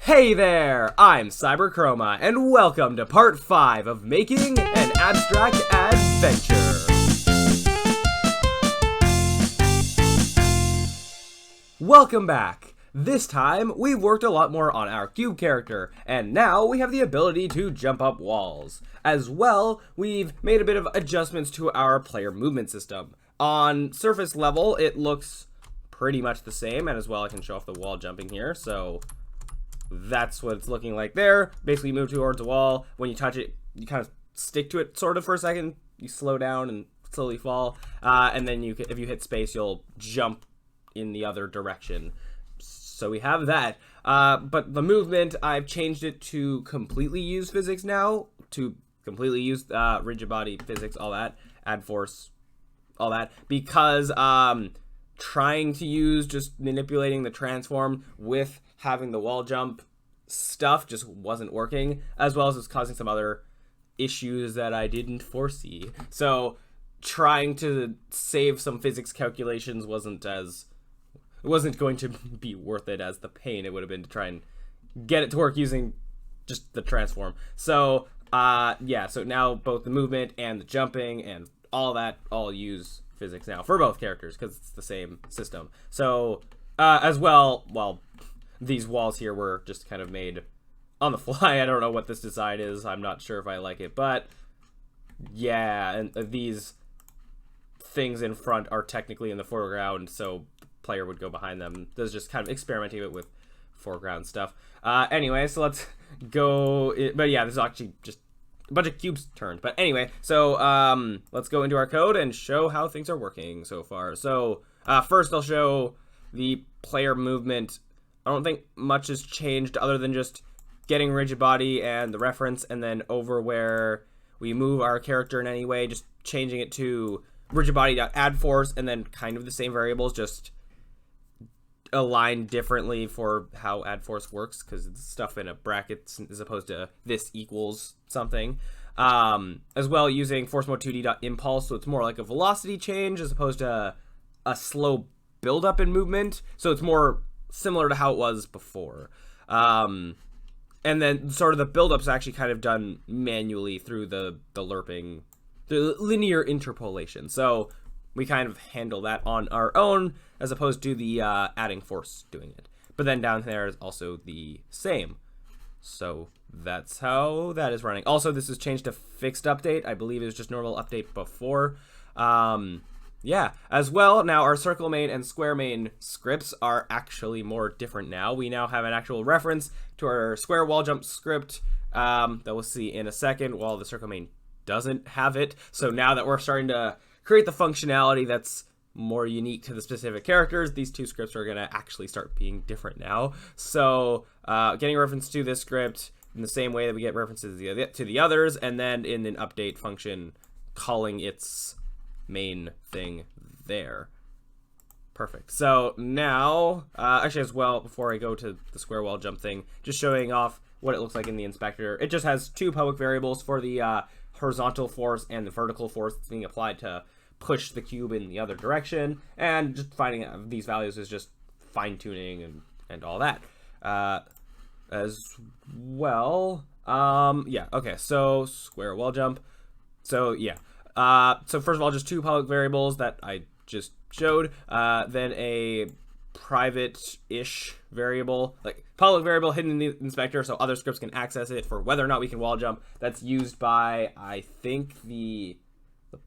Hey there, I'm Chroma, and welcome to part 5 of Making an Abstract Adventure. Welcome back. This time, we've worked a lot more on our cube character, and now we have the ability to jump up walls. As well, we've made a bit of adjustments to our player movement system. On surface level, it looks pretty much the same, and as well I can show off the wall jumping here, so that's what it's looking like there. Basically move towards a wall. When you touch it, you kind of stick to it sort of for a second. You slow down and slowly fall, and then if you hit space, you'll jump in the other direction. So we have that, but the movement, I've changed it to completely use physics now, to completely use rigid body physics, all that, add force, all that, because trying to use just manipulating the transform with having the wall jump stuff just wasn't working, as well as it's causing some other issues that I didn't foresee. So trying to save some physics calculations wasn't going to be worth it as the pain it would have been to try and get it to work using just the transform. So yeah, so now both the movement and the jumping and all that all use physics now for both characters because it's the same system. So as well, these walls here were just kind of made on the fly. I don't know what this design is. I'm not sure if I like it, but yeah, and these things in front are technically in the foreground, so the player would go behind them. This is just kind of experimenting with foreground stuff. Anyway, so let's go. But yeah, this is actually just a bunch of cubes turned. But anyway, so let's go into our code and show how things are working so far. So first I'll show the player movement. I don't think much has changed other than just getting rigid body and the reference, and then over where we move our character in any way, just changing it to rigid body.add force, and then kind of the same variables, just aligned differently for how add force works, because it's stuff in a bracket as opposed to this equals something. As well, using force mode 2d.impulse, so it's more like a velocity change as opposed to a slow build-up in movement, so it's more similar to how it was before. And then sort of the build-up's actually kind of done manually through the lerping, the linear interpolation. So we kind of handle that on our own as opposed to the adding force doing it. But then down there is also the same. So that's how that is running. Also, this is changed to fixed update. I believe it was just normal update before. Yeah, as well, now our circle main and square main scripts are actually more different now. We now have an actual reference to our square wall jump script that we'll see in a second, while the circle main doesn't have it. So now that we're starting to create the functionality that's more unique to the specific characters, these two scripts are going to actually start being different now. So getting a reference to this script in the same way that we get references to the others, and then in an update function calling its main thing there. Perfect. So now, actually as well, before I go to the square wall jump thing, just showing off what it looks like in the inspector. It just has two public variables for the horizontal force and the vertical force that's being applied to push the cube in the other direction, and just finding these values is just fine-tuning and all that. As well, yeah, okay, so square wall jump. So yeah. So first of all, just two public variables that I just showed, then a private-ish variable, like public variable hidden in the inspector so other scripts can access it for whether or not we can wall jump. That's used by, I think, the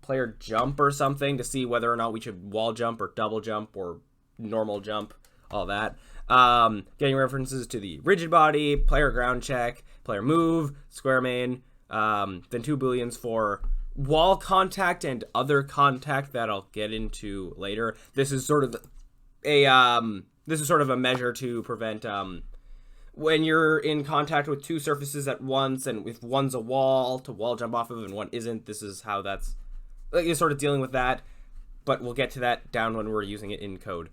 player jump or something to see whether or not we should wall jump or double jump or normal jump, all that. Getting references to the rigid body, player ground check, player move, square main, then two booleans for wall contact and other contact that I'll get into later. This is sort of a measure to prevent when you're in contact with two surfaces at once, and if one's a wall to wall jump off of and one isn't. This is how that's you're sort of dealing with that, but we'll get to that down when we're using it in code.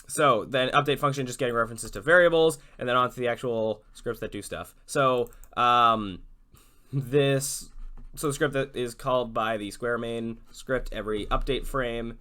So then update function, just getting references to variables, and then onto the actual scripts that do stuff. So So the script that is called by the square main script every update frame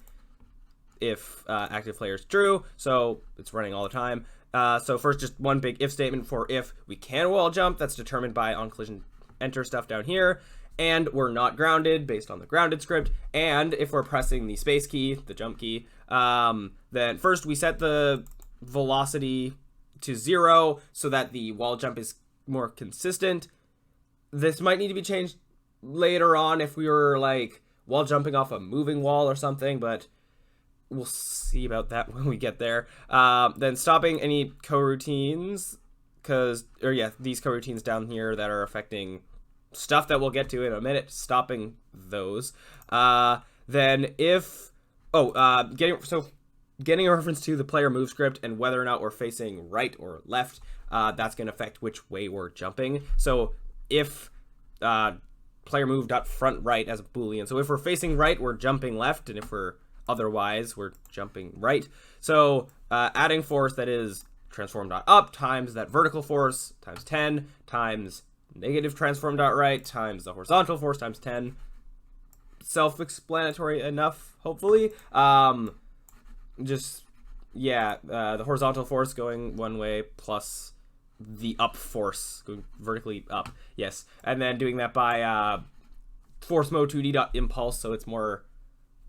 if active player is true, so it's running all the time. So first, just one big if statement for if we can wall jump. That's determined by on collision enter stuff down here. And we're not grounded based on the grounded script. And if we're pressing the space key, the jump key, then first we set the velocity to 0 so that the wall jump is more consistent. This might need to be changed later on if we were like wall jumping off a moving wall or something, but we'll see about that when we get there. Then stopping any coroutines, these coroutines down here that are affecting stuff that we'll get to in a minute, stopping those. Then getting a reference to the player move script and whether or not we're facing right or left, that's going to affect which way we're jumping. So if player move dot front right as a boolean, so if we're facing right, we're jumping left, and if we're otherwise, we're jumping right. So adding force that is transform dot up times that vertical force times 10 times negative transform dot right times the horizontal force times 10. Self-explanatory enough, hopefully. The horizontal force going one way plus the up force going vertically up. Yes. And then doing that by force mode 2D dot impulse, so it's more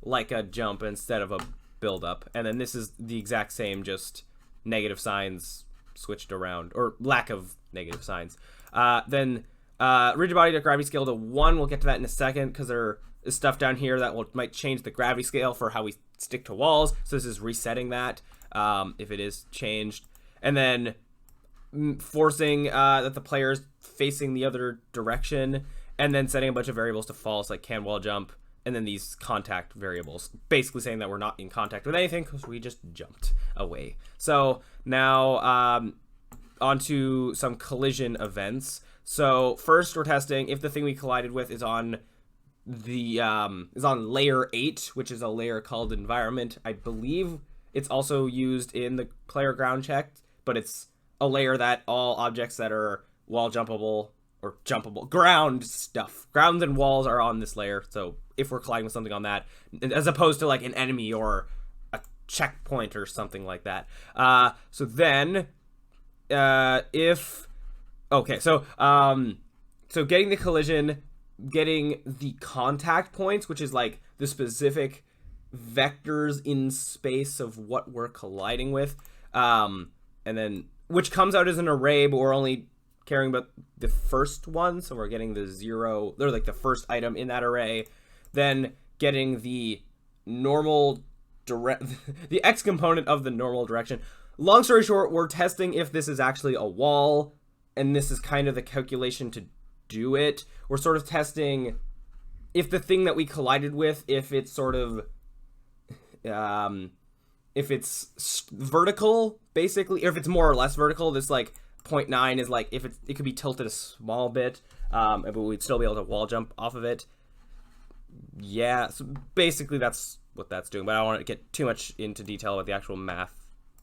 like a jump instead of a build up. And then this is the exact same, just negative signs switched around, or lack of negative signs. Then rigid body to gravity scale to 1. We'll get to that in a second because there is stuff down here that might change the gravity scale for how we stick to walls. So this is resetting that if it is changed. And then forcing that the player's facing the other direction, and then setting a bunch of variables to false, like can wall jump, and then these contact variables, basically saying that we're not in contact with anything because we just jumped away. So now onto some collision events. So first we're testing if the thing we collided with is on the layer 8, which is a layer called environment. I believe it's also used in the player ground check, but it's a layer that all objects that are wall jumpable or jumpable grounds and walls are on this layer. So if we're colliding with something on that, as opposed to like an enemy or a checkpoint or something like that. So then so getting the collision, getting the contact points, which is like the specific vectors in space of what we're colliding with, and then which comes out as an array, but we're only caring about the first one, so we're getting the 0, or like the first item in that array. Then getting the normal the x component of the normal direction. Long story short, we're testing if this is actually a wall, and this is kind of the calculation to do it. We're sort of testing if the thing that we collided with, if it's sort of if it's vertical, basically, or if it's more or less vertical. This like 0.9 is like if it could be tilted a small bit, but we'd still be able to wall jump off of it. Yeah, so basically that's what that's doing, but I don't want to get too much into detail about the actual math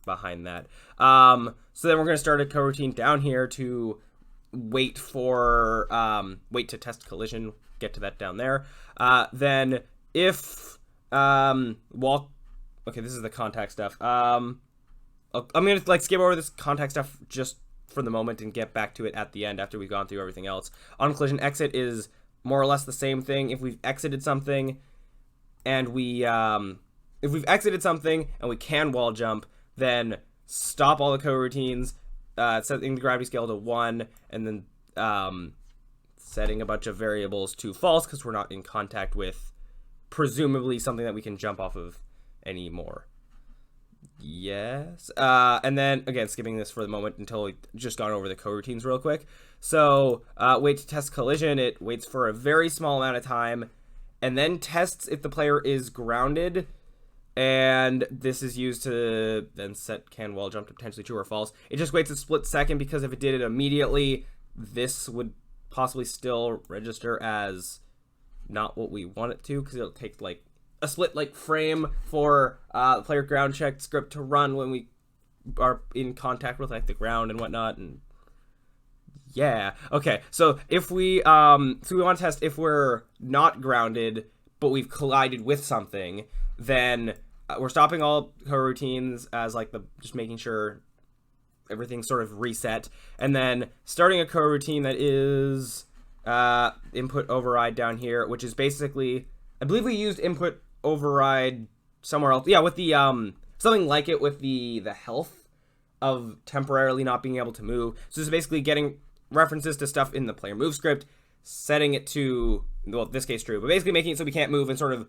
behind that. So then we're going to start a coroutine down here to wait to test collision, get to that down there. Then if okay, this is the contact stuff. I'm going to like skip over this contact stuff just for the moment and get back to it at the end after we've gone through everything else. On collision exit is more or less the same thing. If we've exited something and if we've exited something and we can wall jump, then stop all the coroutines, setting the gravity scale to 1, and then setting a bunch of variables to false because we're not in contact with presumably something that we can jump off of anymore. Yes. And then, again, skipping this for the moment until we've just gone over the coroutines real quick. So, wait to test collision. It waits for a very small amount of time and then tests if the player is grounded. And this is used to then set can wall jump to potentially true or false. It just waits a split second because if it did it immediately, this would possibly still register as not what we want it to, because it'll take like a split like frame for player ground check script to run when we are in contact with like the ground and whatnot. And yeah, okay. So if we want to test if we're not grounded but we've collided with something, then we're stopping all coroutines as like just making sure everything's sort of reset. And then starting a coroutine that is input override down here, which is basically, I believe we used input override somewhere else. Yeah, with the something like it with the health of temporarily not being able to move. So this is basically getting references to stuff in the player move script, setting it to, well, in this case true, but basically making it so we can't move and sort of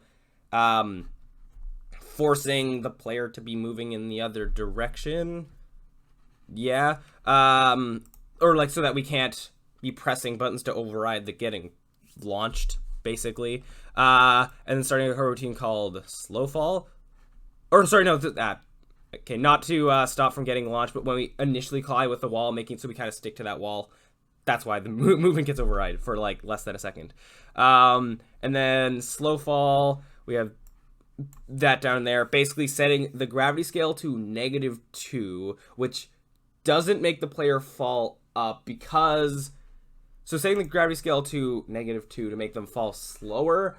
forcing the player to be moving in the other direction. Yeah. Or like so that we can't be pressing buttons to override the getting launched, basically. And then starting a coroutine called slow fall. Or sorry, no, okay, not to stop from getting launched, but when we initially collide with the wall, making so we kind of stick to that wall. That's why the movement gets override for like less than a second. And then slow fall, we have that down there, basically setting the gravity scale to -2, which doesn't make the player fall up because, so setting the gravity scale to -2 to make them fall slower,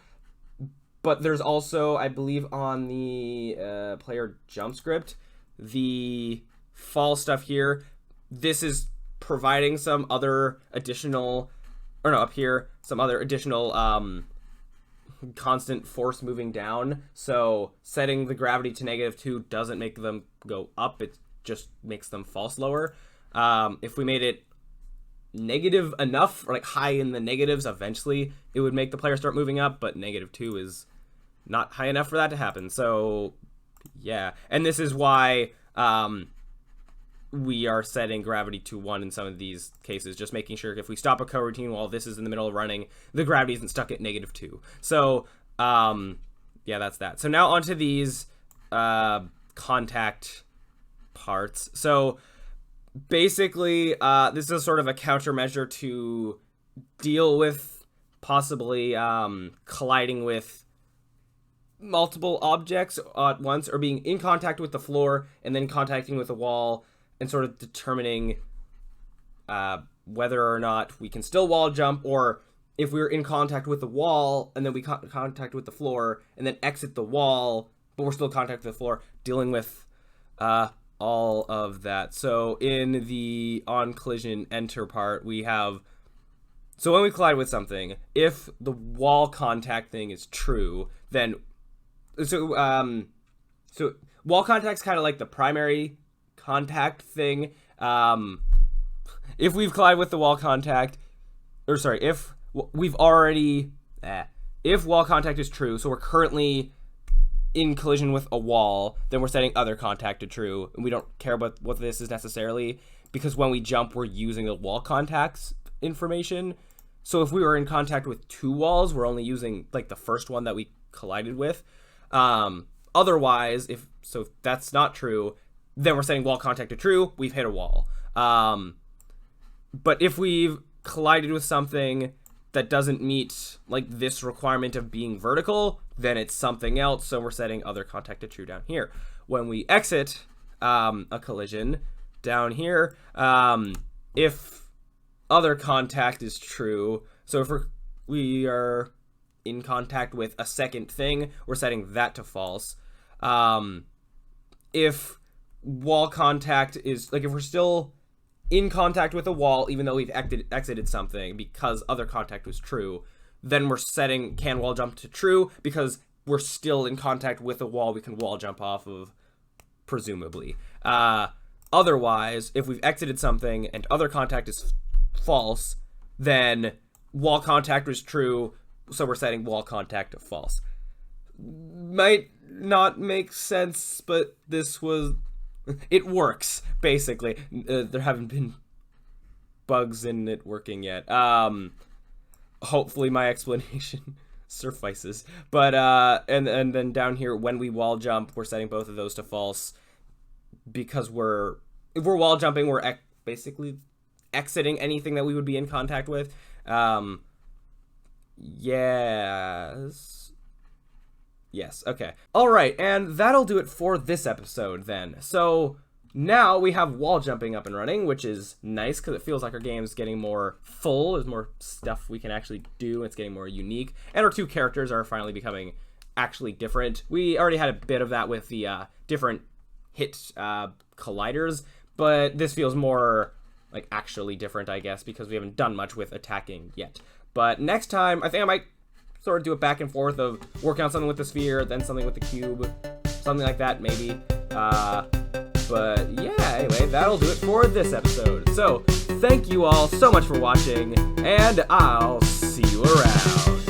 but there's also, I believe on the player jump script, the fall stuff here, this is providing some other additional, or no, up here, some other additional constant force moving down. So setting the gravity to -2 doesn't make them go up, it just makes them fall slower. If we made it negative enough, or like high in the negatives, eventually it would make the player start moving up, but -2 is not high enough for that to happen. So yeah, and this is why we are setting gravity to 1 in some of these cases, just making sure if we stop a coroutine while this is in the middle of running, the gravity isn't stuck at -2. So yeah, that's that. So now onto these contact parts. So basically, this is sort of a countermeasure to deal with possibly colliding with multiple objects at once, or being in contact with the floor and then contacting with the wall, and sort of determining whether or not we can still wall jump, or if we're in contact with the wall and then we contact with the floor and then exit the wall, but we're still in contact with the floor, dealing with all of that. So in the on collision enter part, we have, so when we collide with something, if the wall contact thing is true, then so wall contact's kind of like the primary contact thing. If we've collided with the wall contact, or sorry, if we've already, if wall contact is true, so we're currently in collision with a wall, then we're setting other contact to true, and we don't care about what this is necessarily, because when we jump, we're using the wall contacts information. So if we were in contact with 2 walls, we're only using like the first one that we collided with. Otherwise, if that's not true, then we're setting wall contact to true, we've hit a wall. But if we've collided with something that doesn't meet like this requirement of being vertical, then it's something else, so we're setting other contact to true down here. When we exit a collision down here, if other contact is true, so if we are in contact with a second thing, we're setting that to false. If wall contact is, like if we're still in contact with a wall, even though we've exited something because other contact was true, then we're setting can wall jump to true, because we're still in contact with a wall we can wall jump off of, presumably. Otherwise, if we've exited something and other contact is false, then wall contact was true, so we're setting wall contact to false. Might not make sense, but it works, basically. There haven't been bugs in it working yet. Hopefully my explanation suffices. But, and then down here, when we wall jump, we're setting both of those to false, because if we're wall jumping, we're basically exiting anything that we would be in contact with. Yes, okay. Alright, and that'll do it for this episode then. So now we have wall jumping up and running, which is nice because it feels like our game's getting more full. There's more stuff we can actually do. It's getting more unique. And our 2 characters are finally becoming actually different. We already had a bit of that with the different hit colliders, but this feels more like actually different, I guess, because we haven't done much with attacking yet. But next time, I think I might sort of do it back and forth of working on something with the sphere, then something with the cube, something like that, maybe. But yeah, anyway, that'll do it for this episode. So, thank you all so much for watching, and I'll see you around.